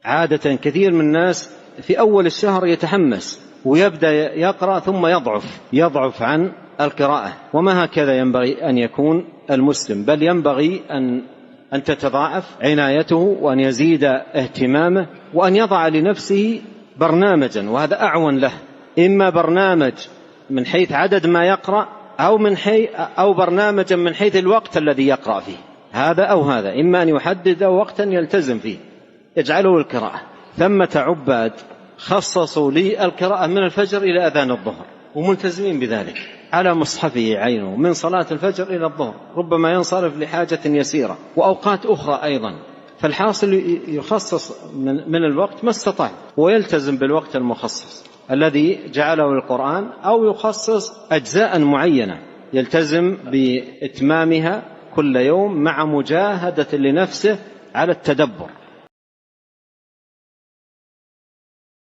عادة كثير من الناس في أول الشهر يتحمس ويبدأ يقرأ ثم يضعف عن القراءة، وما هكذا ينبغي أن يكون المسلم، بل ينبغي أن تتضاعف عنايته وأن يزيد اهتمامه وأن يضع لنفسه برنامجا، وهذا أعون له، إما برنامج من حيث عدد ما يقرأ أو برنامجا من حيث الوقت الذي يقرأ فيه، هذا أو هذا، إما أن يحدد وقتا يلتزم فيه يجعله القراءة. ثمة عباد خصصوا لي القراءة من الفجر إلى أذان الظهر وملتزمين بذلك على مصحفه عينه من صلاة الفجر إلى الظهر، ربما ينصرف لحاجة يسيرة وأوقات أخرى أيضا، فالحاصل يخصص من الوقت ما استطاع ويلتزم بالوقت المخصص الذي جعله القرآن، أو يخصص أجزاء معينة يلتزم بإتمامها كل يوم مع مجاهدة لنفسه على التدبر